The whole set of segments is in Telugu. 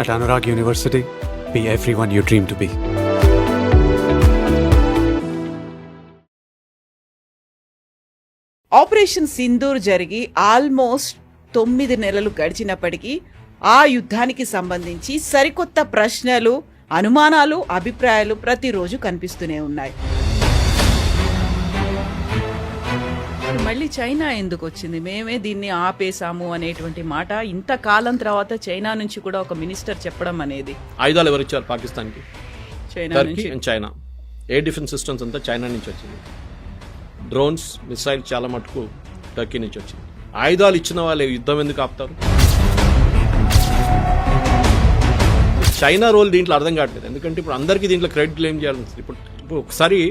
At Anurag University, be everyone you dream to be. Operation Sindoor జరిగి ఆల్మోస్ట్ 9 నెలలు గడిచినప్పటికీ ఆ యుద్ధానికి సంబంధించి సరికొత్త ప్రశ్నలు, అనుమానాలు, అభిప్రాయాలు ప్రతిరోజు కనిపిస్తూనే ఉన్నాయి. మళ్ళీ చైనా ఎందుకు వచ్చింది, మేమే దీన్ని ఆపేశాము అనేటువంటి మాట ఇంతకాలం తర్వాత చైనా నుంచి కూడా ఒక మినిస్టర్ చెప్పడం అనేది. ఆయుధాలు ఎవరు ఇచ్చారు పాకిస్తాన్కి? చైనా నుంచి. చైనా ఎయిర్ డిఫెన్స్ సిస్టమ్స్ అంతా చైనా నుంచి వచ్చింది. డ్రోన్స్, మిసైల్ చాలా మటుకు టర్కీ నుంచి వచ్చింది. ఆయుధాలు ఇచ్చిన వాళ్ళు యుద్ధం ఎందుకు ఆపుతారు? చైనా రోల్ దీంట్లో అర్థం కావట్లేదు. ఎందుకంటే ఇప్పుడు అందరికీ దీంట్లో క్రెడిట్ క్లెయిమ్ చేయాలి. ఇప్పుడు ఒకసారి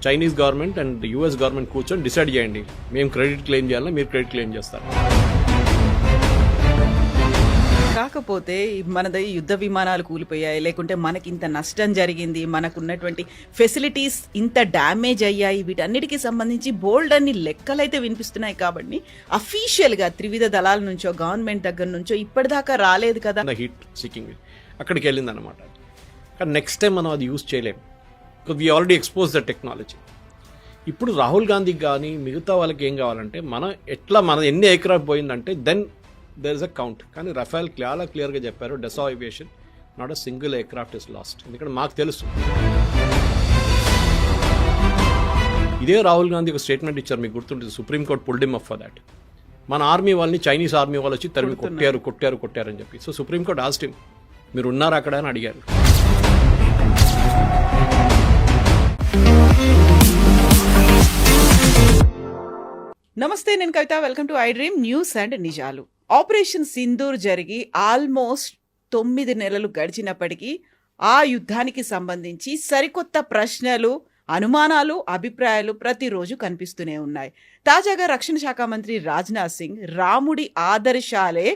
Chinese government and US government కూర్చొని డిసైడ్ చేయండి, మేము క్రెడిట్ క్లెయిమ్ చేయాలా, మీరు క్రెడిట్ క్లెయిమ్ చేస్తారు. కాకపోతే మనది యుద్ధ విమానాలు కూలిపోయాయి, లేకుంటే మనకి ఇంత నష్టం జరిగింది, మనకున్నటువంటి ఫెసిలిటీస్ ఇంత డ్యామేజ్ అయ్యాయి, వీటన్నిటికీ సంబంధించి బోల్డ్ అన్ని లెక్కలైతే వినిపిస్తున్నాయి. కాబట్టి అఫీషియల్గా త్రివిధ దళాల నుంచో గవర్నమెంట్ దగ్గర నుంచో ఇప్పటిదాకా రాలేదు కదా. హీట్ సీకింగ్ అక్కడికి వెళ్ళింది అనమాట. కానీ నెక్స్ట్ టైం మనం అది యూజ్ చేయలేము, because we already expose the technology. ఇప్పుడు రాహుల్ గాంధీకి కానీ మిగతా వాళ్ళకి ఏం కావాలంటే మన ఎన్ని ఎయిర్క్రాఫ్ట్ పోయిందంటే then there is a count. కానీ రఫేల్ చాలా క్లియర్గా చెప్పారు, Dassault aviation not a single aircraft is lost. ఎందుకంటే మాకు తెలుసు. ఇదే రాహుల్ గాంధీ ఒక స్టేట్మెంట్ ఇచ్చారు, మీకు గుర్తుంటుంది, supreme court pulled him up for that. మన ఆర్మీ వాళ్ళని చైనీస్ ఆర్మీ వాళ్ళు వచ్చి తరిమి కొట్టారు అని చెప్పి. సో సుప్రీంకోర్టు ఆస్క్డ్ హిమ్, మీరు ఉన్నారా అక్కడ అని అడిగారు. నమస్తే, నేను Kavitha. Welcome to I dream news and నిజాలు. ఆపరేషన్ సింధూర్ జరిగి ఆల్మోస్ట్ 9 నెలలు గడిచినప్పటికీ ఆ యుద్ధానికి సంబంధించి సరికొత్త ప్రశ్నలు, అనుమానాలు, అభిప్రాయాలు ప్రతిరోజు కనిపిస్తూనే ఉన్నాయి. తాజాగా రక్షణ శాఖ మంత్రి రాజ్నాథ్ సింగ్ రాముడి ఆదర్శాలే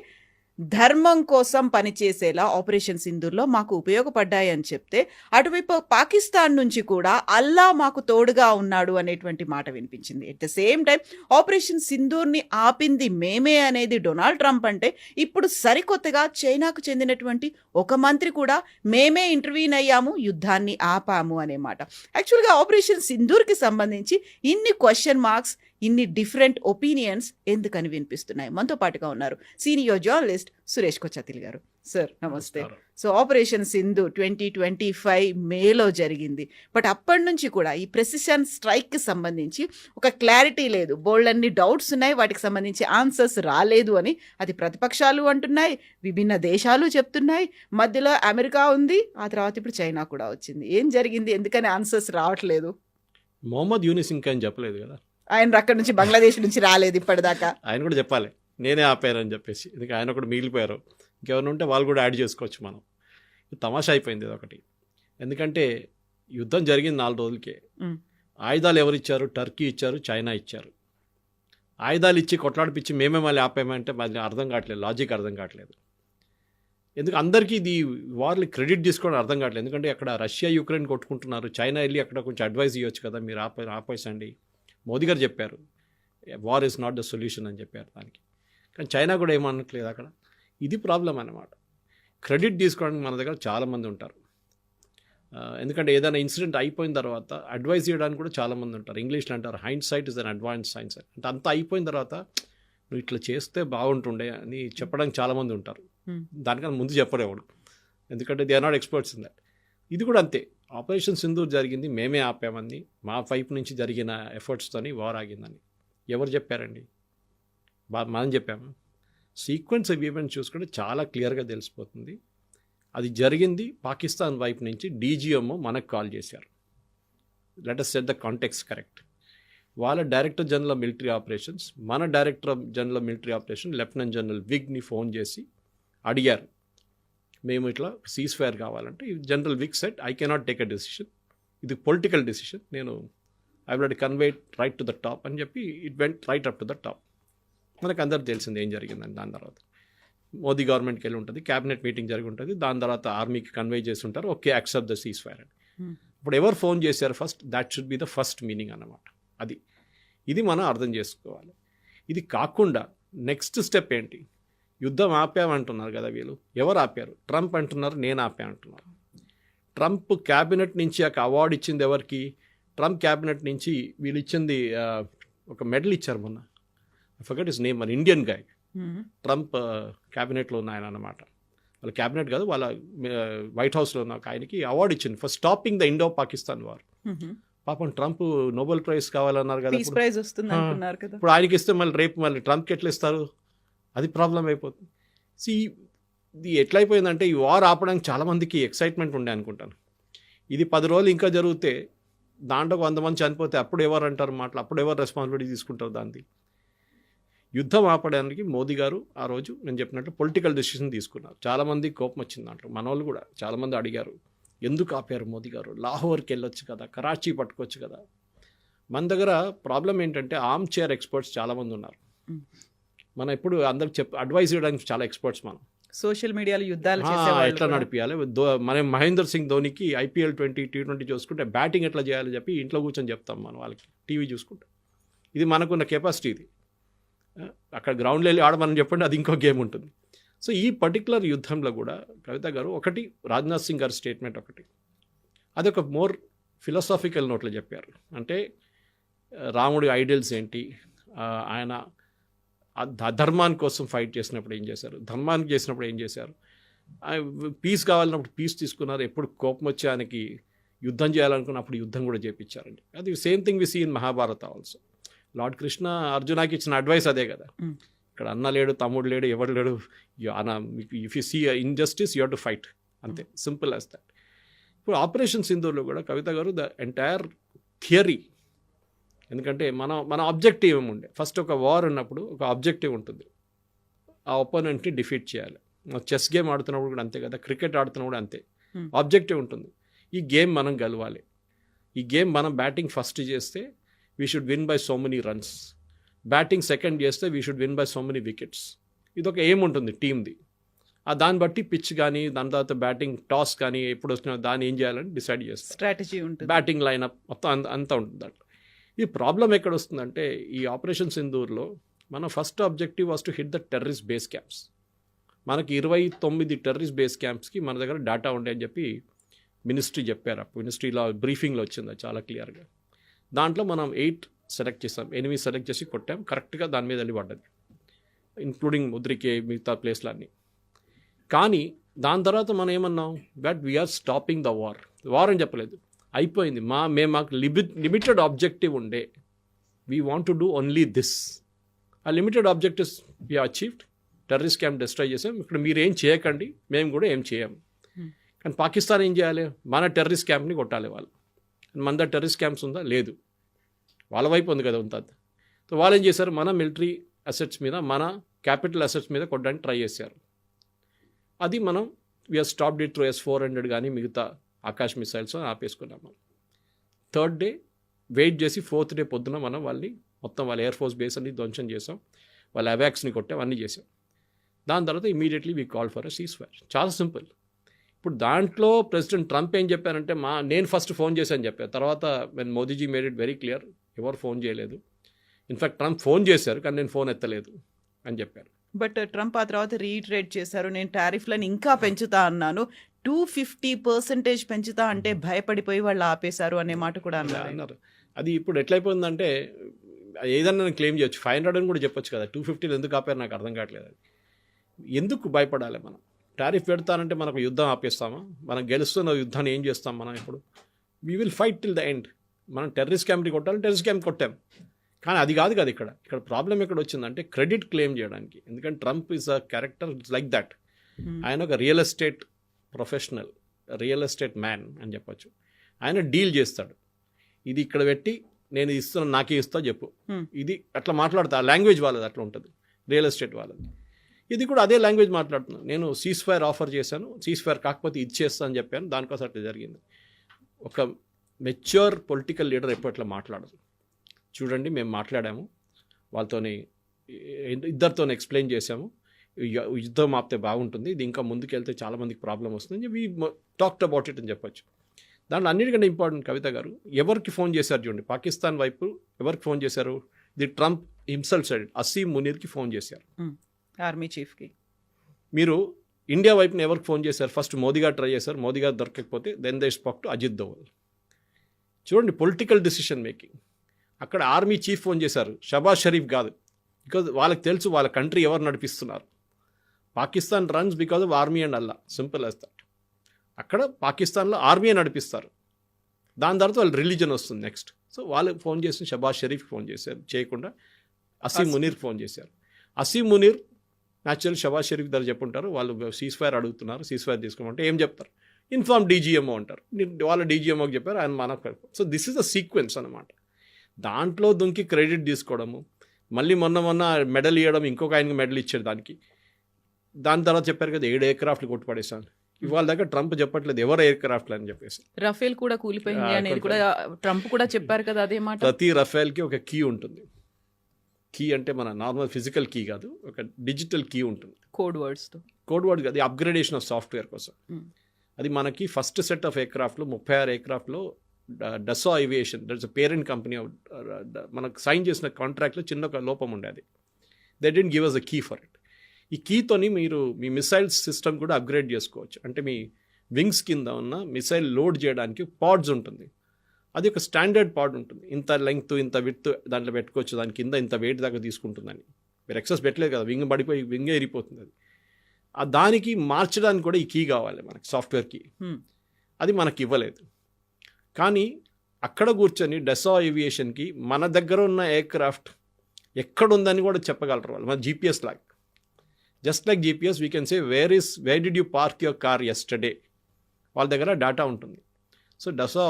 ధర్మం కోసం పనిచేసేలా ఆపరేషన్ సింధూర్లో మాకు ఉపయోగపడ్డాయని చెప్తే, అటువైపు పాకిస్తాన్ నుంచి కూడా అల్లా మాకు తోడుగా ఉన్నాడు అనేటువంటి మాట వినిపించింది. At the same time operation సింధూర్ని ఆపింది మేమే అనేది డొనాల్డ్ ట్రంప్ అంటే, ఇప్పుడు సరికొత్తగా చైనాకు చెందినటువంటి ఒక మంత్రి కూడా మేమే ఇంటర్వ్యూన్ అయ్యాము, యుద్ధాన్ని ఆపాము అనే మాట. యాక్చువల్గా ఆపరేషన్ సింధూర్కి సంబంధించి ఇన్ని క్వశ్చన్ మార్క్స్, ఇన్ని డిఫరెంట్ ఒపీనియన్స్ ఎందుకని వినిపిస్తున్నాయి? మనతో పాటుగా ఉన్నారు సీనియర్ జర్నలిస్ట్ సురేష్ కొచ్చతిల్ గారు. సార్ నమస్తే. సో ఆపరేషన్ సింధు 2025 మేలో జరిగింది. బట్ అప్పటి నుంచి కూడా ఈ ప్రెసిషన్ స్ట్రైక్కి సంబంధించి ఒక క్లారిటీ లేదు, బోల్డ్ అన్ని డౌట్స్ ఉన్నాయి, వాటికి సంబంధించి ఆన్సర్స్ రాలేదు అని అది ప్రతిపక్షాలు అంటున్నాయి, విభిన్న దేశాలు చెప్తున్నాయి, మధ్యలో అమెరికా ఉంది, ఆ తర్వాత ఇప్పుడు చైనా కూడా వచ్చింది. ఏం జరిగింది, ఎందుకని ఆన్సర్స్ రావట్లేదు? మొహమ్మద్ యూనిస్ ఇంకా అని చెప్పలేదు కదా, ఆయన అక్కడి నుంచి బంగ్లాదేశ్ నుంచి రాలేదు ఇప్పటిదాకా. ఆయన కూడా చెప్పాలి నేనే ఆపానని చెప్పేసి. ఎందుకంటే ఆయన కూడా మిగిలిపోయారు, ఇంకెవరు ఉంటే వాళ్ళు కూడా యాడ్ చేసుకోవచ్చు. మనం తమాషా అయిపోయింది ఇదొకటి. ఎందుకంటే యుద్ధం జరిగింది 4 రోజులకే. ఆయుధాలు ఎవరు ఇచ్చారు? టర్కీ ఇచ్చారు, చైనా ఇచ్చారు. ఆయుధాలు ఇచ్చి కొట్లాడిపించి మేమే మళ్ళీ ఆపామంటే మళ్ళీ అర్థం కావట్లేదు, లాజిక్ అర్థం కావట్లేదు. ఎందుకు అందరికీ ఇది వార్లు క్రెడిట్ తీసుకోవడం అర్థం కావట్లేదు. ఎందుకంటే అక్కడ రష్యా యుక్రెయిన్ కొట్టుకుంటున్నారు, చైనా వెళ్ళి అక్కడ కొంచెం అడ్వైస్ ఇవ్వచ్చు కదా, మీరు ఆపేసండి. మోదీ గారు చెప్పారు war is not the solution అని చెప్పారు దానికి. కానీ చైనా కూడా ఏమనట్లేదు అక్కడ. ఇది ప్రాబ్లం అన్నమాట. క్రెడిట్ తీసుకోవడానికి మన దగ్గర చాలామంది ఉంటారు. ఎందుకంటే ఏదైనా ఇన్సిడెంట్ అయిపోయిన తర్వాత అడ్వైస్ చేయడానికి కూడా చాలామంది ఉంటారు. ఇంగ్లీష్లో అంటారు hindsight is an advance science. అంటే అంతా అయిపోయిన తర్వాత నువ్వు ఇట్లా చేస్తే బాగుంటుండే అని చెప్పడానికి చాలామంది ఉంటారు. దానికన్నా ముందు చెప్పలేవాడు, ఎందుకంటే they are not experts in that. ఇది కూడా అంతే. ఆపరేషన్ సింధూర్ జరిగింది మేమే ఆపామని, మా వైపు నుంచి జరిగిన ఎఫర్ట్స్తోని వార్ ఆగిందని ఎవరు చెప్పారండి? మనం చెప్పాము. సీక్వెన్స్ ఆఫ్ ఈవెంట్స్ చూసుకుంటే చాలా క్లియర్గా తెలిసిపోతుంది. అది జరిగింది పాకిస్తాన్ వైపు నుంచి. డీజీఎంఓ మనకు కాల్ చేశారు. Let us set the context correct. వాళ్ళ director general of military operations, మన director of general of military operation lieutenant general విగ్ని ఫోన్ చేసి అడిగారు, మేము ఇట్లా సీజ్ ఫైర్ కావాలంటే. జనరల్ విగ్ said I cannot take a decision, ఇది పొలిటికల్ డెసిషన్, నేను I will convey right to the top అని చెప్పి it went right up to the top. మనకు అందరూ తెలిసింది ఏం జరిగిందని. దాని తర్వాత మోదీ గవర్నమెంట్కి వెళ్ళి ఉంటుంది, క్యాబినెట్ మీటింగ్ జరిగి ఉంటుంది, దాని తర్వాత ఆర్మీకి కన్వే చేస్తుంటారు, okay accept the cease fire అని. ఇప్పుడు ఎవరు ఫోన్ చేశారు first, that should be the first meaning అన్నమాట. ఇది మనం అర్థం చేసుకోవాలి. ఇది కాకుండా నెక్స్ట్ స్టెప్ ఏంటి? యుద్ధం ఆపామంటున్నారు కదా వీళ్ళు. ఎవరు ఆపారు? ట్రంప్ అంటున్నారు, నేను ఆపా అంటున్నారు. ట్రంప్ క్యాబినెట్ నుంచి ఒక అవార్డు ఇచ్చింది ఎవరికి? ట్రంప్ క్యాబినెట్ నుంచి వీళ్ళు ఇచ్చింది ఒక మెడల్ ఇచ్చారు మొన్న. ఫర్గెట్ హిస్ నేమ్, మన ఇండియన్ గాయ్. ట్రంప్ క్యాబినెట్లో ఉన్న ఆయన అనమాట. వాళ్ళ క్యాబినెట్ కాదు, వాళ్ళ వైట్ హౌస్లో ఉన్న ఒక ఆయనకి అవార్డు ఇచ్చింది for stopping the Indo Pakistan war. పాపం ట్రంప్ నోబెల్ ప్రైజ్ కావాలన్నారు కదా, ప్రైజ్ వస్తుంది అనుకున్నారు కదా. ఇప్పుడు ఆయనకి ఇస్తే మళ్ళీ రేపు మళ్ళీ ట్రంప్కి ఎట్లా ఇస్తారు? అది ప్రాబ్లం అయిపోతుంది. ఇది ఎట్లయిపోయిందంటే ఈ వార్ ఆపడానికి చాలామందికి ఎక్సైట్మెంట్ ఉండే అనుకుంటాను. ఇది 10 రోజులు ఇంకా జరిగితే దాంట్లో 100 మంది చనిపోతే అప్పుడు ఎవరు అంటారు మాటలు? అప్పుడు ఎవరు రెస్పాన్సిబిలిటీ తీసుకుంటారు దాన్ని? యుద్ధం ఆపడానికి మోదీ గారు ఆ రోజు నేను చెప్పినట్టు పొలిటికల్ డెసిషన్ తీసుకున్నారు. చాలామంది కోపం వచ్చింది దాంట్లో. మన వాళ్ళు కూడా చాలామంది అడిగారు, ఎందుకు ఆపారు మోదీ గారు? లాహోర్కి వెళ్ళొచ్చు కదా, కరాచీ పట్టుకోవచ్చు కదా. మన దగ్గర ప్రాబ్లం ఏంటంటే ఆర్మ్ చైర్ ఎక్స్పర్ట్స్ చాలామంది ఉన్నారు. మనం ఎప్పుడు అందరికి అడ్వైస్ ఇవ్వడానికి చాలా ఎక్స్పర్ట్స్. మనం సోషల్ మీడియాలో యుద్ధాలు ఎట్లా నడిపించాలి, మనం మహేందర్ సింగ్ ధోనికి IPL 20 T20 చూసుకుంటే బ్యాటింగ్ ఎట్లా చేయాలని చెప్పి ఇంట్లో కూర్చొని చెప్తాం మనం వాళ్ళకి, టీవీ చూసుకుంటే. ఇది మనకున్న కెపాసిటీ. ఇది అక్కడ గ్రౌండ్లో వెళ్ళి ఆడమని చెప్పండి, అది ఇంకో గేమ్ ఉంటుంది. సో ఈ పర్టికులర్ యుద్ధంలో కూడా కవిత గారు ఒకటి, రాజ్నాథ్ సింగ్ గారి స్టేట్మెంట్ ఒకటి, అదొక మోర్ ఫిలాసాఫికల్ నోట్లో చెప్పారు. అంటే రాముడి ఐడియల్స్ ఏంటి, ఆయన ధర్మాని కోసం ఫైట్ చేసినప్పుడు ఏం చేశారు, ధర్మానికి చేసినప్పుడు ఏం చేశారు, పీస్ కావాలన్నప్పుడు పీస్ తీసుకున్నారు, ఎప్పుడు కోపం వచ్చి ఆయనకి యుద్ధం చేయాలనుకున్నప్పుడు యుద్ధం కూడా చేయించారండి. అది same thing we see in Mahabharata also. Lord Krishna అర్జునాకి ఇచ్చిన అడ్వైస్ అదే కదా. ఇక్కడ అన్న లేడు, తమ్ముడు లేడు, ఎవరు లేడు, if you see injustice you have to fight, అంతే, సింపుల్ యాజ్ దట్. ఇప్పుడు ఆపరేషన్ సింధూర్లో కూడా కవిత గారు ద ఎంటైర్ థియరీ, ఎందుకంటే మన ఆబ్జెక్టివ్ ఏముండే, ఫస్ట్ ఒక వార్ ఉన్నప్పుడు ఒక ఆబ్జెక్టివ్ ఉంటుంది, ఆ ఒపోనెంట్ని డిఫీట్ చేయాలి. చెస్ గేమ్ ఆడుతున్నప్పుడు కూడా అంతే కదా, క్రికెట్ ఆడుతున్నప్పుడు అంతే, ఆబ్జెక్టివ్ ఉంటుంది. ఈ గేమ్ మనం గెలవాలి, ఈ గేమ్ మనం బ్యాటింగ్ ఫస్ట్ చేస్తే we should win by so many runs, batting second చేస్తే we should win by so many wickets. ఇదొక ఏం ఉంటుంది టీమ్ది. దాన్ని బట్టి పిచ్ కానీ దాని తర్వాత బ్యాటింగ్ టాస్ కానీ ఎప్పుడు వచ్చినా దాన్ని ఏం చేయాలని డిసైడ్ చేస్తారు, స్ట్రాటజీ ఉంటుంది, బ్యాటింగ్ లైనప్ మొత్తం అంతా ఉంటుంది దాంట్లో. ఈ ప్రాబ్లం ఎక్కడ వస్తుందంటే ఈ ఆపరేషన్ సింధూర్లో మన first objective was to hit the terrorist base camps. మనకి 29 టెర్రరిస్ట్ బేస్ క్యాంప్స్కి మన దగ్గర డేటా ఉండే అని చెప్పి మినిస్ట్రీ చెప్పారు. మినిస్ట్రీలో బ్రీఫింగ్లో వచ్చింది చాలా క్లియర్గా. దాంట్లో మనం 8 సెలెక్ట్ చేసాం, 8 సెలెక్ట్ చేసి కొట్టాం, కరెక్ట్గా దాని మీద వెళ్ళి పడ్డది, ఇంక్లూడింగ్ ముద్రికే మిగతా ప్లేస్లన్నీ. కానీ దాని తర్వాత మనం ఏమన్నాం, that we are stopping the war అని చెప్పలేదు, అయిపోయింది, మాకు లిమిటెడ్ ఆబ్జెక్టివ్ ఉండే, we want to do only this. ఆ limited objectives we achieved, terrorist camp destroy చేసాం, ఇక్కడ మీరు ఏం చేయకండి, మేము కూడా ఏం చేయము. కానీ పాకిస్తాన్ ఏం చేయాలి, మన టెర్రరిస్ట్ క్యాంప్ని కొట్టాలి వాళ్ళు. మన దగ్గర టెర్రరిస్ట్ క్యాంప్స్ ఉందా? లేదు, వాళ్ళ వైపు ఉంది కదా ఉంటుంది. సో వాళ్ళు ఏం చేశారు, మన మిలిటరీ అసెట్స్ మీద, మన క్యాపిటల్ అసెట్స్ మీద కొట్టడానికి ట్రై చేశారు. అది మనం we are stopped it through S-400 కానీ మిగతా ఆకాశ్ మిసైల్స్ ఆపేసుకున్నాం. మనం 3rd డే వెయిట్ చేసి 4th డే పొద్దున మనం వాళ్ళని మొత్తం వాళ్ళ ఎయిర్ ఫోర్స్ బేస్ అన్ని ధ్వంసం చేసాం, వాళ్ళ అవాక్స్ని కొట్టాం, అన్నీ చేసాం. దాని తర్వాత immediately we call for a seize-fire. చాలా సింపుల్. ఇప్పుడు దాంట్లో ప్రెసిడెంట్ ట్రంప్ ఏం చెప్పారంటే, నేను ఫస్ట్ ఫోన్ చేశాను చెప్పాను, తర్వాత when Modi ji made it very clear, ఎవరు ఫోన్ చేయలేదు, ఇన్ఫ్యాక్ట్ ట్రంప్ ఫోన్ చేశారు కానీ నేను ఫోన్ ఎత్తలేదు అని చెప్పారు. బట్ ట్రంప్ ఆ తర్వాత రీట్రేట్ చేశారు, నేను టారిఫ్లను ఇంకా పెంచుతా అన్నాను, 250% పెంచుతా అంటే భయపడిపోయి వాళ్ళు ఆపేశారు అనే మాట కూడా అన్నారు. అది ఇప్పుడు ఎట్లయిపోయిందంటే ఏదన్నా నేను క్లెయిమ్ చేయొచ్చు, 500 అని కూడా చెప్పొచ్చు కదా, 250 ఎందుకు ఆపారు నాకు అర్థం కావట్లేదు. ఎందుకు భయపడాలి? మనం టారిఫ్ పెడతానంటే మనకు యుద్ధం ఆపేస్తామా? మనం గెలుస్తున్న యుద్ధాన్ని ఏం చేస్తాం మనం? ఇప్పుడు we will fight till the end. మనం టెర్రరిస్ట్ క్యాంప్ని కొట్టాలి, టెర్రరిస్ట్ క్యాంప్ కొట్టాం. కానీ అది కాదు కదా ఇక్కడ ప్రాబ్లం ఎక్కడ వచ్చిందంటే క్రెడిట్ క్లెయిమ్ చేయడానికి. ఎందుకంటే Trump is a character like that. ఆయన ఒక real estate professional, real estate man అని చెప్పొచ్చు. ఆయన డీల్ చేస్తాడు, ఇది ఇక్కడ పెట్టి నేను ఇస్తున్నా, నాకే ఇస్తా చెప్పు, ఇది అట్లా మాట్లాడతా. ఆ లాంగ్వేజ్ వాళ్ళది అట్లా ఉంటుంది, రియల్ ఎస్టేట్ వాళ్ళది. ఇది కూడా అదే లాంగ్వేజ్ మాట్లాడుతున్నాను. నేను సీజ్-ఫైర్ ఆఫర్ చేశాను, సీజ్-ఫైర్ కాకపోతే ఇది చేస్తా అని చెప్పాను, దానికోసం అట్లా జరిగింది. ఒక మెచ్యూర్ పొలిటికల్ లీడర్ ఎప్పట్లో మాట్లాడదు. చూడండి, మేము మాట్లాడాము వాళ్ళతోని, ఇద్దరితో ఎక్స్ప్లెయిన్ చేశాము, యుద్ధం ఆపితే బాగుంటుంది, ఇది ఇంకా ముందుకెళ్తే చాలామందికి ప్రాబ్లం వస్తుంది, వీ టాక్డ్ అబౌట్ ఇట్ అని చెప్పొచ్చు. దాంట్లో అన్నిటికంటే ఇంపార్టెంట్ కవిత గారు ఎవరికి ఫోన్ చేశారు చూడండి, పాకిస్తాన్ వైపు ఎవరికి ఫోన్ చేశారు? The Trump himself side Asim మునీర్కి ఫోన్ చేశారు, ఆర్మీ చీఫ్కి. మీరు ఇండియా వైపున ఎవరికి ఫోన్ చేశారు? ఫస్ట్ మోదీ గారు ట్రై చేశారు, మోదీ గారు దొరకకపోతే then they spoke to Ajit Doval. చూడండి పొలిటికల్ డిసిషన్ మేకింగ్. అక్కడ ఆర్మీ చీఫ్ ఫోన్ చేశారు, షబాజ్ షరీఫ్ కాదు. బికాజ్ వాళ్ళకి తెలుసు వాళ్ళ కంట్రీ ఎవరు నడిపిస్తున్నారు. Pakistan runs because of army and Allah, simple as that. అక్కడ పాకిస్తాన్లో ఆర్మీయే నడిపిస్తారు, దాని తర్వాత వాళ్ళ రిలీజన్ వస్తుంది నెక్స్ట్. సో వాళ్ళు ఫోన్ చేసి షబాజ్ షరీఫ్కి ఫోన్ చేశారు, చేయకుండా అసీం మునీర్కి ఫోన్ చేశారు. అసీం మునీర్ న్యాచురల్ షబాజ్ షరీఫ్ దగ్గర చెప్పుంటారు, వాళ్ళు సీజ్ ఫైర్ అడుగుతున్నారు, సీజ్ ఫైర్ తీసుకోమంటే ఏం చెప్తారు? ఇన్ఫార్మ్ డీజీఎంఓ అంటారు. వాళ్ళ డీజీఎంఓకి చెప్పారు, ఆయన మనకు. So this is the sequence అనమాట. దాంట్లో దుంకి క్రెడిట్ తీసుకోవడము, మళ్ళీ మొన్న మెడల్ ఇవ్వడం, ఇంకొక ఆయనకి మెడల్ ఇచ్చారు దానికి. దాని తర్వాత చెప్పారు కదా 7 ఎయిర్క్రాఫ్ట్లు కొట్టుపడేసాను. ఇవాళ దగ్గర ట్రంప్ చెప్పట్లేదు ఎవరు ఎయిర్క్రాఫ్ట్లు అని చెప్పేసి. రఫేల్ కూడా కూలిపోయింది అనేది కూడా ట్రంప్ కూడా చెప్పారు కదా అదే మాట. ప్రతి రఫేల్కి ఒక కీ ఉంటుంది. కీ అంటే మన నార్మల్ ఫిజికల్ కీ కాదు, ఒక డిజిటల్ కీ ఉంటుంది. కోడ్ వర్డ్స్తో. కోడ్ వర్డ్ అది అప్గ్రేడేషన్ ఆఫ్ సాఫ్ట్వేర్ కోసం. అది మనకి ఫస్ట్ సెట్ ఆఫ్ ఎయిర్క్రాఫ్ట్లు 36 ఎయిర్క్రాఫ్ట్లో Dassault aviation, that's parent company, మనకు సైన్ చేసిన కాంట్రాక్ట్లో చిన్న ఒక లోపం ఉండేది. They didn't give us a key for it. ఈ కీతోని మీరు మీ మిసైల్ సిస్టమ్ కూడా అప్గ్రేడ్ చేసుకోవచ్చు. అంటే మీ వింగ్స్ కింద ఉన్న మిసైల్ లోడ్ చేయడానికి పాడ్స్ ఉంటుంది. అది ఒక స్టాండర్డ్ పాడ్ ఉంటుంది, ఇంత లెంగ్త్ ఇంత విడ్త్ దాంట్లో పెట్టుకోవచ్చు, దాని కింద ఇంత వెయిట్ దాకా తీసుకుంటుందని. మీరు ఎక్సెస్ పెట్టలేదు కదా, వింగ్ పడిపోయి వింగే ఎరిపోతుంది. అది దానికి మార్చడానికి కూడా ఈ కీ కావాలి మనకి, సాఫ్ట్వేర్ కీ. అది మనకి ఇవ్వలేదు. కానీ అక్కడ కూర్చొని డసో ఏవియేషన్కి మన దగ్గర ఉన్న ఎయిర్క్రాఫ్ట్ ఎక్కడుందని కూడా చెప్పగలరు వాళ్ళు. మన జీపీఎస్ లాగా, just like GPS we can say where did you park your car yesterday. వాళ్ళ దగ్గర డేటా ఉంటుంది. సో డసో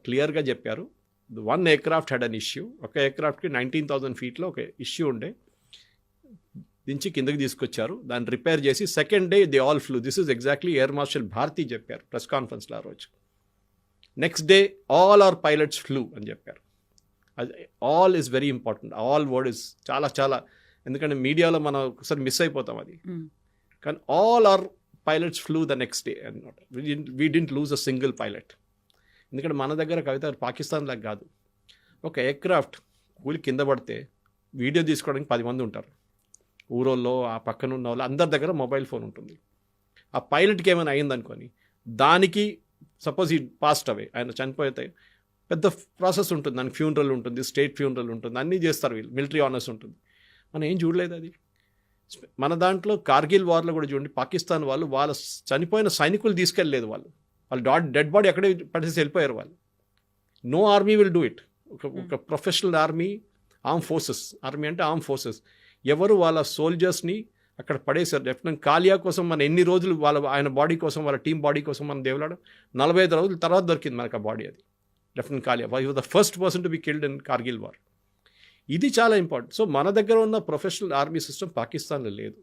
క్లియర్గా చెప్పారు, 1 ఎయిర్క్రాఫ్ట్ హ్యాడ్ అన్ ఇష్యూ. ఒక ఎయిర్క్రాఫ్ట్కి 19,000 ఫీట్లో ఒక ఇష్యూ ఉండే, దించి కిందకి తీసుకొచ్చారు, దాన్ని రిపేర్ చేసి second day they all flew. This is exactly air marshal Bharti చెప్పారు ప్రెస్ కాన్ఫరెన్స్లో ఆ రోజు. Next day all our pilots flew అని చెప్పారు. అది all is very important. All word is చాలా చాలా, ఎందుకంటే మీడియాలో మనం ఒకసారి మిస్ అయిపోతాం అది. కానీ all our pilots flew the next day అన్నమాట. We didn't lose a single pilot. ఎందుకంటే మన దగ్గర కవిత పాకిస్తాన్ లాగా కాదు. ఒక ఎయిర్క్రాఫ్ట్ కూలి కింద పడితే వీడియో తీసుకోవడానికి 10 మంది ఉంటారు. ఊరోళ్ళు, ఆ పక్కన ఉన్న వాళ్ళు అందరి దగ్గర మొబైల్ ఫోన్ ఉంటుంది. ఆ పైలట్కి ఏమైనా అయిందనుకొని, దానికి సపోజ్ ఈ పాస్ట్ అవే, ఆయన చనిపోతే పెద్ద ప్రాసెస్ ఉంటుంది, దానికి ఫ్యూనరల్ ఉంటుంది, స్టేట్ ఫ్యూనరల్ ఉంటుంది, అన్నీ చేస్తారు వీళ్ళు, మిలిటరీ ఆనర్స్ ఉంటుంది. మనం ఏం చూడలేదు అది. మన దాంట్లో కార్గిల్ వార్లో కూడా చూడండి, పాకిస్తాన్ వాళ్ళు వాళ్ళ చనిపోయిన సైనికులు తీసుకెళ్ళలేదు, వాళ్ళు డెడ్ బాడీ అక్కడే పట్టేసి వెళ్ళిపోయారు వాళ్ళు. No army will do it. ఒక ప్రొఫెషనల్ ఆర్మీ ఫోర్సెస్, ఆర్మీ అంటే ఆర్మ్ ఫోర్సెస్, ఎవరు వాళ్ళ సోల్జర్స్ని అక్కడ పడేశారు. లెఫ్టినెంట్ కాలియా కోసం మనం ఎన్ని రోజులు ఆయన బాడీ కోసం, వాళ్ళ టీం బాడీ కోసం మనం దేవులాడు, 45 రోజుల తర్వాత దొరికింది మనకు ఆ బాడీ. అది lieutenant Kalia was the first person to be killed in Kargil war. ఇది చాలా ఇంపార్టెంట్. సో మన దగ్గర ఉన్న ప్రొఫెషనల్ ఆర్మీ సిస్టమ్ పాకిస్తాన్లో లేదు.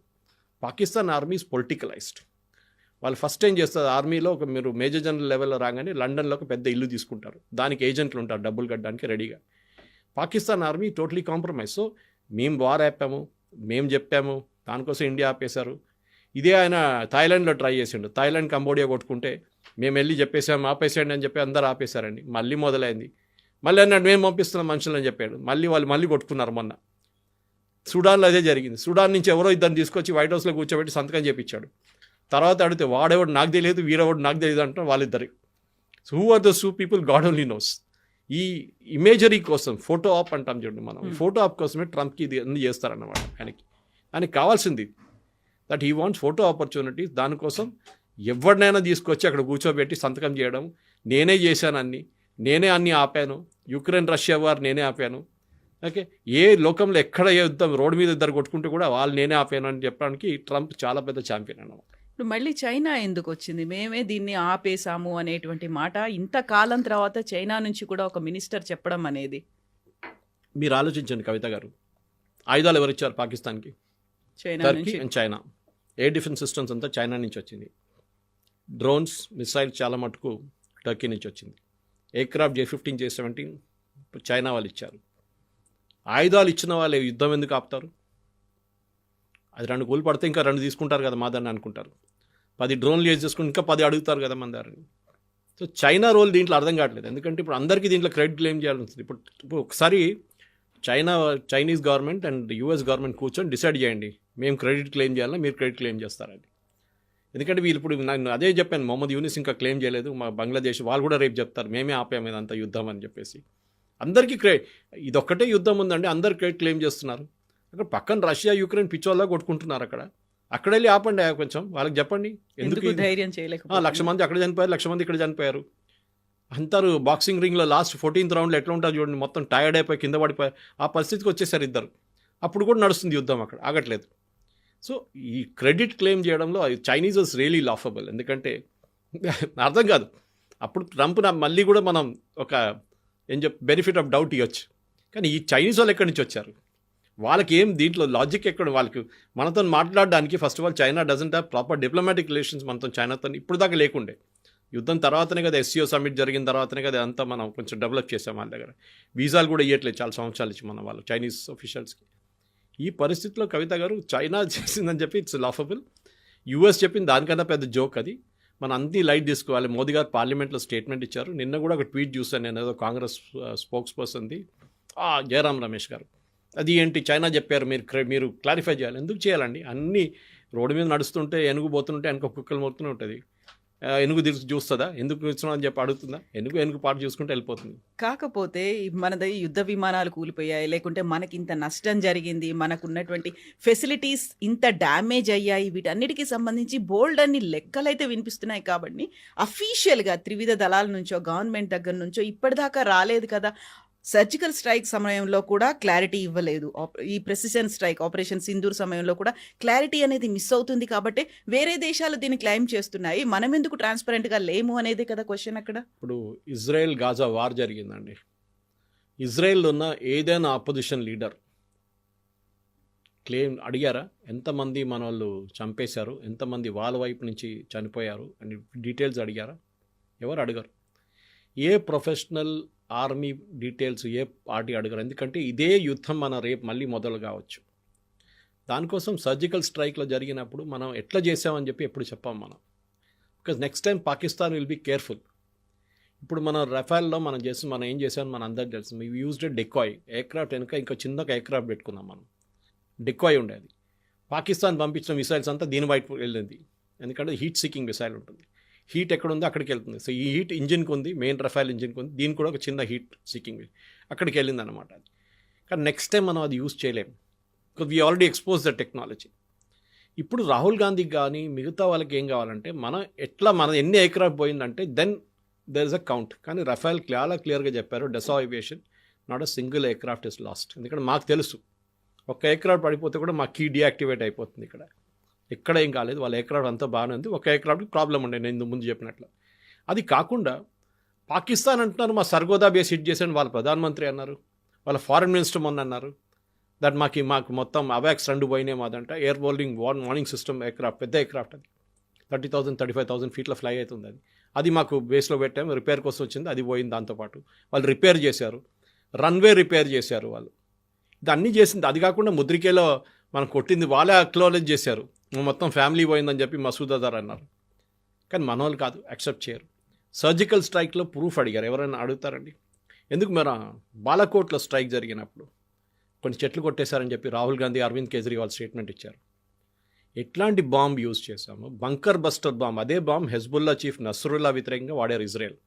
Pakistan army is politicised. వాళ్ళు ఫస్ట్ ఏం చేస్తారు, ఆర్మీలో ఒక మీరు మేజర్ జనరల్ లెవెల్లో రాగానే లండన్లో ఒక పెద్ద ఇల్లు తీసుకుంటారు, దానికి ఏజెంట్లు ఉంటారు డబ్బులు కట్టడానికి రెడీగా. Pakistan army totally compromise. So మేము వార్ ఆపాము, మేము చెప్పాము, దానికోసం ఇండియా ఆపేశారు. ఇదే ఆయన థాయిలాండ్లో ట్రై చేసిండు, థాయిలాండ్ కంబోడియా కొట్టుకుంటే మేము వెళ్ళి చెప్పేసాము ఆపేసేయండి అని చెప్పి అందరూ ఆపేశారండి. మళ్ళీ మొదలైంది, మళ్ళీ అన్నాడు మేము పంపిస్తున్నాం మనుషులని చెప్పాడు, వాళ్ళు మళ్ళీ కొట్టుకున్నారు. మొన్న సుడాన్లో అదే జరిగింది. సుడాన్ నుంచి ఎవరో ఇద్దరిని తీసుకొచ్చి వైట్ హౌస్లో కూర్చోబెట్టి సంతకం చేయించాడు. తర్వాత అడిగితే వాడెవడు నాకు తెలియదు, వీరెవడు నాకు తెలియదు అంటారు వాళ్ళిద్దరు. So who are those 2 people, God only knows. ఈ ఇమేజరీ కోసం, ఫోటో ఆప్ అంటాం చూడండి మనం, ఫోటో ఆప్ కోసమే ట్రంప్కి ఇది అన్ని చేస్తారన్నమాట. ఆయనకి కావాల్సింది that he wants photo opportunities. దానికోసం ఎవరినైనా తీసుకొచ్చి అక్కడ కూర్చోబెట్టి సంతకం చేయడం, నేనే చేశాను అన్ని, నేనే అన్ని ఆపాను, యుక్రెయిన్ రష్యా వార్ నేనే ఆపాను. ఓకే, ఏ లోకంలో ఎక్కడ ఏ యుద్ధం రోడ్డు మీద ఇద్దరు కొట్టుకుంటే కూడా వాళ్ళు నేనే ఆపాను అని చెప్పడానికి ట్రంప్ చాలా పెద్ద ఛాంపియన్ అన్నమాట. ఇప్పుడు మళ్ళీ చైనా ఎందుకు వచ్చింది, మేమే దీన్ని ఆపేసాము అనేటువంటి మాట ఇంతకాలం తర్వాత చైనా నుంచి కూడా ఒక మినిస్టర్ చెప్పడం అనేది? మీరు ఆలోచించండి కవిత గారు, ఆయుధాలు ఎవరు ఇచ్చారు పాకిస్తాన్కి? Turkey and China. Air defence systems అంతా చైనా నుంచి వచ్చింది. డ్రోన్స్, మిసైల్ చాలా మటుకు టర్కీ నుంచి వచ్చింది. ఎయిర్క్రాఫ్ట్ J-15, J-17 చైనా వాళ్ళు ఇచ్చారు. ఆయుధాలు ఇచ్చిన వాళ్ళు యుద్ధం ఎందుకు ఆపుతారు? అది 2 కూలు పడితే ఇంకా 2 తీసుకుంటారు కదా మా దాన్ని అనుకుంటారు. 10 డ్రోన్లు యూజ్ చేసుకుని ఇంకా 10 అడుగుతారు కదా మన దారిని. సో చైనా రోల్ దీంట్లో అర్థం కావట్లేదు. ఎందుకంటే ఇప్పుడు అందరికీ దీంట్లో క్రెడిట్ క్లెయిమ్ చేయాల్సి వస్తుంది. ఇప్పుడు ఒకసారి Chinese government and US government కూర్చొని డిసైడ్ చేయండి, మేము క్రెడిట్ క్లెయిమ్ చేయాలా, మీరు క్రెడిట్ క్లెయిమ్ చేస్తారండి. ఎందుకంటే వీళ్ళు ఇప్పుడు నేను అదే చెప్పాను, మొహమ్మద్ యూనిస్ ఇంకా క్లెయిమ్ చేయలేదు, మా బంగ్లాదేశ్ వాళ్ళు కూడా రేపు చెప్తారు మేమే ఆపాము ఇదంతా యుద్ధం అని చెప్పేసి. అందరికీ ఇదొక్కటే యుద్ధం ఉందండి, అందరు క్లెయిమ్ చేస్తున్నారు. అక్కడ పక్కన రష్యా యుక్రెయిన్ పిచ్చోళ్ళ కొట్టుకుంటున్నారు. అక్కడ వెళ్ళి ఆపండి కొంచెం, వాళ్ళకి చెప్పండి ఎందుకు ధైర్యం చేయలేకపోతే. 1,00,000 మంది అక్కడ చనిపోయారు, 1,00,000 మంది ఇక్కడ చనిపోయారు అంటారు. బాక్సింగ్ రింగ్లో లాస్ట్ 14th రౌండ్లో ఎట్లా ఉంటుంది చూడండి, మొత్తం టైర్డ్ అయిపోయి కింద పడిపోయి ఆ పరిస్థితికి వచ్చేసారు ఇద్దరు. అప్పుడు కూడా నడుస్తుంది యుద్ధం, అక్కడ ఆగట్లేదు. సో ఈ క్రెడిట్ క్లెయిమ్ చేయడంలో చైనీస్ వాజ్ రియలీ లాఫబుల్. ఎందుకంటే అర్థం కాదు. అప్పుడు ట్రంప్ మళ్ళీ కూడా మనం ఒక బెనిఫిట్ ఆఫ్ డౌట్ ఇవ్వచ్చు. కానీ ఈ చైనీస్ వాళ్ళు ఎక్కడి నుంచి వచ్చారు, వాళ్ళకి ఏం దీంట్లో లాజిక్ ఎక్కడ, వాళ్ళకి మనతో మాట్లాడడానికి first of all China doesn't have proper diplomatic relations మనతో, చైనాతో ఇప్పుడు దాకా లేకుండే. యుద్ధం తర్వాతనే కదా SCO సమ్మిట్ జరిగిన తర్వాతనే కదా అంతా మనం కొంచెం డెవలప్ చేసాం. వాళ్ళ దగ్గర వీసాలు కూడా ఇవ్వట్లేదు చాలా సంవత్సరాలు ఇచ్చి మనం వాళ్ళు చైనీస్ ఆఫీషియల్స్కి. ఈ పరిస్థితిలో కవిత గారు చైనా చేసిందని చెప్పి ఇట్స్ లాఫబుల్, US చెప్పింది దానికన్నా పెద్ద జోక్ అది. మనం అన్ని లైట్ తీసుకోవాలి. మోదీ గారు పార్లమెంట్లో స్టేట్మెంట్ ఇచ్చారు. నిన్న కూడా ఒక ట్వీట్ చూసాను నేను, ఏదో కాంగ్రెస్ స్పోక్స్ పర్సన్ది జయరాం రమేష్ గారు. అది ఏంటి చైనా చెప్పారు, మీరు క్లారిఫై చేయాలి. ఎందుకు చేయాలండి? అన్నీ రోడ్డు మీద నడుస్తుంటే ఏనుగు పోతుంటే వెనక కుక్కలు మొత్తునే ఉంటుంది. ఏనుగు చూస్తుందా, ఎందుకు చూస్తున్నావు అని చెప్పి అడుగుతుందా? ఏనుగు పాటు చూసుకుంటే వెళ్ళిపోతుంది. కాకపోతే మనది యుద్ధ విమానాలు కూలిపోయాయి, లేకుంటే మనకి ఇంత నష్టం జరిగింది, మనకు ఉన్నటువంటి ఫెసిలిటీస్ ఇంత డ్యామేజ్ అయ్యాయి, వీటన్నిటికీ సంబంధించి బోల్డ్ అన్ని లెక్కలైతే వినిపిస్తున్నాయి. కాబట్టి అఫీషియల్గా త్రివిధ దళాల నుంచో గవర్నమెంట్ దగ్గర నుంచో ఇప్పటిదాకా రాలేదు కదా. సర్జికల్ స్ట్రైక్ సమయంలో కూడా క్లారిటీ ఇవ్వలేదు. ఈ ప్రెసిషన్ స్ట్రైక్ ఆపరేషన్ సింధూర్ సమయంలో కూడా క్లారిటీ అనేది మిస్ అవుతుంది. కాబట్టి వేరే దేశాలు దీన్ని క్లెయిమ్ చేస్తున్నాయి, మనం ఎందుకు ట్రాన్స్పరెంట్గా లేము అనేది కదా క్వశ్చన్ అక్కడ. ఇప్పుడు ఇజ్రాయెల్ గాజా వార్ జరిగిందండి. ఇజ్రాయెల్లో ఉన్న ఏదైనా ఆపోజిషన్ లీడర్ క్లెయిమ్ అడిగారా? ఎంతమంది మన వాళ్ళు చంపేశారు, ఎంతమంది వాళ్ళ వైపు నుంచి చనిపోయారు అని డీటెయిల్స్ అడిగారా? ఎవరు అడగరు. A professional army details A party అడగరు. ఎందుకంటే ఇదే యుద్ధం మన రేపు మళ్ళీ మొదలు కావచ్చు. దానికోసం సర్జికల్ స్ట్రైక్లో జరిగినప్పుడు మనం ఎట్లా చేసామని చెప్పి ఎప్పుడు చెప్పాం మనం. Because next time Pakistan will be careful. ఇప్పుడు మనం రఫాల్లో మనం ఏం చేసామని మన అందరికి తెలుసు. వీ యూజ్డ్ డెకాయ్ ఎయిర్క్రాఫ్ట్ వెనుక ఇంకా చిన్నగా ఎయిర్క్రాఫ్ట్ పెట్టుకున్నాం మనం. డెకాయ్ ఉండేది. పాకిస్తాన్ పంపించిన మిసైల్స్ అంతా దీని వైపు వెళ్ళింది. ఎందుకంటే హీట్ సీకింగ్ మిసైల్ ఉంటుంది. హీట్ ఎక్కడుందో అక్కడికి వెళ్తుంది. సో ఈ హీట్ ఇంజిన్కి ఉంది, మెయిన్ రఫాల్ ఇంజిన్కి ఉంది, దీనికి కూడా ఒక చిన్న హీట్ సీకింగ్ అక్కడికి వెళ్ళింది అనమాట. అది కానీ నెక్స్ట్ టైం మనం అది యూజ్ చేయలేము. Because we already expose the technology. ఇప్పుడు రాహుల్ గాంధీకి కానీ మిగతా వాళ్ళకి ఏం కావాలంటే మన ఎన్ని ఎయిర్క్రాఫ్ట్ పోయిందంటే then there is a count. కానీ రఫాల్ చాలా క్లియర్గా చెప్పారు, Dassault aviation not a single aircraft is lost. ఎందుకంటే మాకు తెలుసు ఒక ఎయిర్క్రాఫ్ట్ పడిపోతే కూడా మా కీ డీయాక్టివేట్ అయిపోతుంది. ఎక్కడ ఏం కాలేదు, వాళ్ళ ఎయిర్క్రాఫ్ట్ అంతా బాగానే ఉంది. ఒక ఎయిర్క్రాఫ్ట్కి ప్రాబ్లం ఉండే, నేను ముందు చెప్పినట్లు. అది కాకుండా పాకిస్తాన్ అంటున్నారు మా సర్గోదా బేస్ హిట్ చేశాను, వాళ్ళ ప్రధానమంత్రి అన్నారు, వాళ్ళ ఫారెన్ మినిస్టర్ మొన్న అన్నారు దట్ మాకు మొత్తం అవాక్స్ 2 పోయినాయి మాదంట. ఎయిర్ బోల్డింగ్ వార్నింగ్ సిస్టమ్ ఎయిర్క్రాఫ్ట్, పెద్ద ఎయిర్క్రాఫ్ట్ అది 30,000 35,000 ఫీట్లో ఫ్లై అవుతుంది. అది మాకు బేస్లో పెట్టాము, రిపేర్ కోసం వచ్చింది, అది పోయింది. దాంతోపాటు వాళ్ళు రిపేర్ చేశారు, రన్వే రిపేర్ చేశారు వాళ్ళు. ఇది అన్నీ చేసింది. అది కాకుండా ముద్రికేలో మనం కొట్టింది వాళ్ళే అక్నాలెడ్జ్ చేశారు, మొత్తం ఫ్యామిలీ పోయిందని చెప్పి మసూద్ అజర్ అన్నారు. కానీ మన వాళ్ళు కాదు, యాక్సెప్ట్ చేయరు. సర్జికల్ స్ట్రైక్లో ప్రూఫ్ అడిగారు. ఎవరైనా అడుగుతారండి? ఎందుకు మరి బాలాకోట్లో స్ట్రైక్ జరిగినప్పుడు కొన్ని చెట్లు కొట్టేశారని చెప్పి రాహుల్ గాంధీ, అరవింద్ కేజ్రీవాల్ స్టేట్మెంట్ ఇచ్చారు. ఎట్లాంటి బాంబ్ యూజ్ చేశాము? Bunker buster bomb. అదే బాంబ్ హెజ్బుల్లా చీఫ్ నస్రుల్లా వ్యతిరేకంగా వాడారు ఇజ్రాయెల్.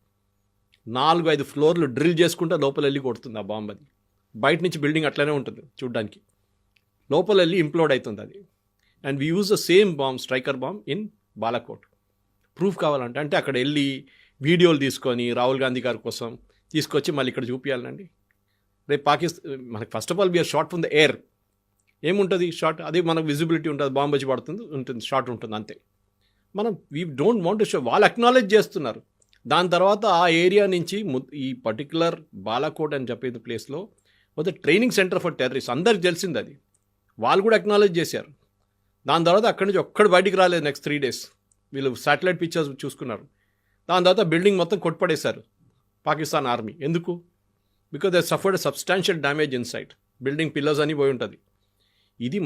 4-5 ఫ్లోర్లు డ్రిల్ చేసుకుంటే లోపల వెళ్ళి కొడుతుంది ఆ బాంబ్. అది బయట నుంచి బిల్డింగ్ అట్లనే ఉంటుంది చూడ్డానికి, లోపల వెళ్ళి ఇంప్లోడ్ అవుతుంది అది. And we use the same bomb, striker bomb in Balakot. Proof కావాలంటే అంటే అక్కడ వెళ్ళి వీడియోలు తీసుకొని రాహుల్ గాంధీ గారి కోసం తీసుకొచ్చి మళ్ళీ ఇక్కడ చూపించాలండి. రేపు మనకి first of all we're short from the air. ఏముంటుంది షార్ట్? అదే మనకు విజిబిలిటీ ఉంటుంది, బాంబ్ వచ్చి ఉంటుంది, షార్ట్ ఉంటుంది అంతే. మనం we don't want to show. వాళ్ళు అక్నాలెడ్జ్ చేస్తున్నారు. దాని తర్వాత ఆ ఏరియా నుంచి ఈ పర్టికులర్ బాలాకోట్ అని చెప్పేది ప్లేస్లో ఒక ట్రైనింగ్ సెంటర్ ఫర్ టెర్రరిస్ట్, అందరికి తెలిసింది అది. వాళ్ళు కూడా అక్నాలెడ్జ్ చేశారు. దాని తర్వాత అక్కడి నుంచి ఒక్కడు బయటికి రాలేదు. నెక్స్ట్ 3 days వీళ్ళు శాటిలైట్ పిక్చర్స్ చూసుకున్నారు. దాని తర్వాత బిల్డింగ్ మొత్తం కొట్టుపడేశారు పాకిస్తాన్ ఆర్మీ. ఎందుకు? Because they suffered substantial damage inside. Building pillars అని పోయి ఉంటుంది. ఇది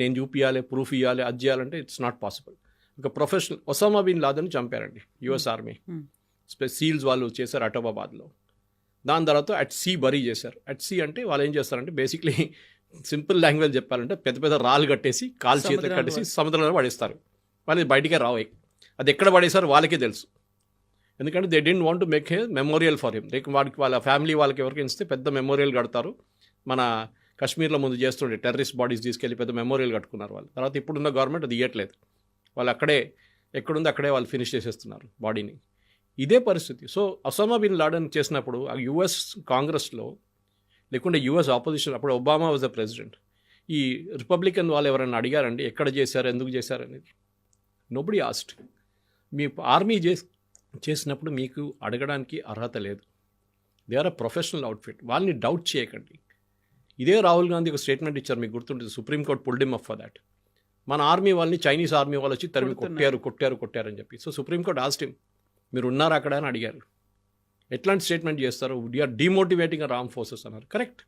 నేను చూపించాలి, ప్రూఫ్ ఇవ్వాలి, అది చేయాలంటే ఇట్స్ నాట్ పాసిబుల్. ఒక ప్రొఫెషనల్ ఒసామా బిన్ లాదెన్ చంపారండి US ఆర్మీ. సీల్స్ వాళ్ళు చేశారు అటోబాబాద్లో. దాని తర్వాత అట్ సీ బరీ చేశారు. అట్ సీ అంటే వాళ్ళు ఏం చేస్తారంటే బేసిక్లీ సింపుల్ లాంగ్వేజ్ చెప్పాలంటే పెద్ద పెద్ద రాళ్ళు కట్టేసి కాలు చేతులు కట్టేసి సముద్రంలో పడేస్తారు. వాళ్ళు బయటికే రావు. అది ఎక్కడ పడేసారు వాళ్ళకే తెలుసు. ఎందుకంటే they didn't want to make a memorial for him. వాడికి వాళ్ళ ఫ్యామిలీ వాళ్ళకి ఎవరికి ఇస్తే పెద్ద మెమోరియల్ కడతారు. మన కాశ్మీర్లో ముందు చేస్తుండే టెర్రరిస్ట్ బాడీస్ తీసుకెళ్ళి పెద్ద మెమోరియల్ కట్టుకున్నారు వాళ్ళు. తర్వాత ఇప్పుడున్న గవర్నమెంట్ అది ఇవ్వట్లేదు. వాళ్ళు అక్కడే ఎక్కడుందో అక్కడే వాళ్ళు ఫినిష్ చేసేస్తున్నారు బాడీని. ఇదే పరిస్థితి. సో ఒసామా బిన్ లాడెన్ చేసినప్పుడు ఆ యుఎస్ కాంగ్రెస్లో లేకుంటే యుఎస్ ఆపోజిషన్, అప్పుడు ఒబామా వాజ్ ద ప్రెసిడెంట్, ఈ రిపబ్లికన్ వాళ్ళు ఎవరైనా అడిగారండి ఎక్కడ చేశారు, ఎందుకు చేశారు అనేది? Nobody asked. మీ ఆర్మీ చేసినప్పుడు మీకు అడగడానికి అర్హత లేదు. They are a professional outfit. వాళ్ళని డౌట్ చేయకండి. ఇదే రాహుల్ గాంధీ ఒక స్టేట్మెంట్ ఇచ్చారు, మీకు గుర్తుంటుంది. Supreme court pulled him up for that. మన ఆర్మీ వాళ్ళని చైనీస్ ఆర్మీ వాళ్ళు వచ్చి తరిమి కొట్టారు అని చెప్పి. సో సుప్రీంకోర్టు ఆస్క్డ్ హిమ్, మీరు ఉన్నారా అక్కడ అని అడిగారు. ఎట్లాంటి స్టేట్మెంట్ చేస్తారు? వీఆర్ డిమోటివేటింగ్ ఆర్మ్ ఫోర్సెస్ అన్నారు. కరెక్ట్.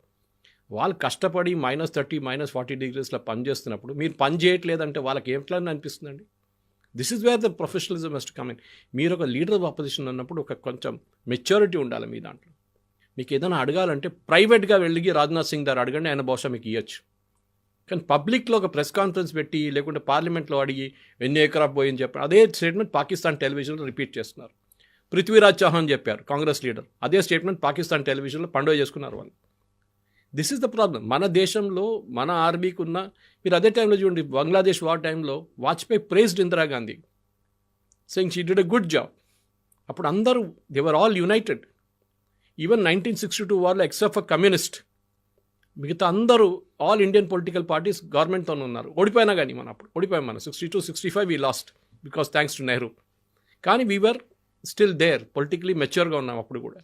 వాళ్ళు కష్టపడి -30 -40 డిగ్రీస్లో పని చేస్తున్నప్పుడు మీరు పని చేయట్లేదంటే వాళ్ళకి ఎట్లా అనిపిస్తుందండి? This is where the professionalism must come in. మీరు ఒక లీడర్ ఆఫ్ అపోజిషన్ అన్నప్పుడు ఒక కొంచెం మెచ్యూరిటీ ఉండాలి మీ దాంట్లో. మీకు ఏదైనా అడగాలంటే ప్రైవేట్గా వెళ్ళి రాజ్నాథ్ సింగ్ గారు అడగండి, ఆయన బహుశా మీకు ఇవ్వచ్చు. కానీ పబ్లిక్లో ఒక ప్రెస్ కాన్ఫరెన్స్ పెట్టి లేకుంటే పార్లమెంట్లో అడిగి ఎన్ని ఎకరాఫ్ పోయింది చెప్పారు. అదే స్టేట్మెంట్ పాకిస్తాన్ టెలివిజన్లో రిపీట్ చేస్తున్నారు. పృథ్వీరాజ్ చౌహాన్ చెప్పారు, కాంగ్రెస్ లీడర్. అదే స్టేట్మెంట్ పాకిస్తాన్ టెలివిజన్లో పండుగ చేసుకున్నారు వాళ్ళు. This is the problem. మన దేశంలో మన ఆర్మీకి ఉన్న, మీరు అదే టైంలో చూడండి, బంగ్లాదేశ్ వార్ టైంలో Vajpayee praised Indira Gandhi, saying she did a good job. అప్పుడు అందరూ they were all united. Even 1962 వార్లో ఎక్సెప్ట్ ఫర్ కమ్యూనిస్ట్, మిగతా అందరూ ఆల్ ఇండియన్ పొలిటికల్ పార్టీస్ గవర్నమెంట్తో ఉన్నారు. ఓడిపోయినా కానీ అప్పుడు ఓడిపోయాం మనం. 62-65 we lost because thanks to Nehru. కానీ వీఆర్ స్టిల్ దేర్, పొలిటికలీ మెచ్యూర్గా ఉన్నాం అప్పుడు కూడా.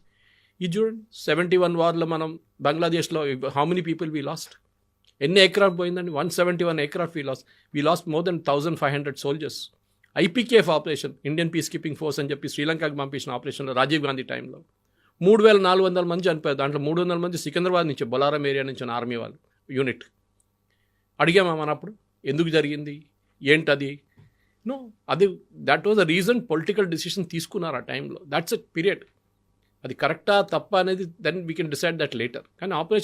ఇది చూడండి, 71 వార్లో మనం బంగ్లాదేశ్లో how many people we lost? ఎన్ని ఎయిర్క్రాఫ్ట్ పోయిందండి? 171 aircraft we last more than 1500 soldiers. IPKF operation, Indian piece keeping force అని చెప్పి శ్రీలంకకు పంపించిన ఆపరేషన్లో రాజీవ్ గాంధీ టైంలో 3400 మంది చనిపోయారు. దాంట్లో 300 మంది సికింద్రాబాద్ నుంచి, బొలారం ఏరియా నుంచి ఆర్మీ వాళ్ళు యూనిట్. అడిగామా మన అప్పుడు ఎందుకు జరిగింది ఏంటది? నో, అది that was the reason. Political decision తీసుకున్నారు ఆ టైంలో. That's a period. అది కరెక్టా తప్ప అనేది then we can decide that later. కానీ ఆపరేషన్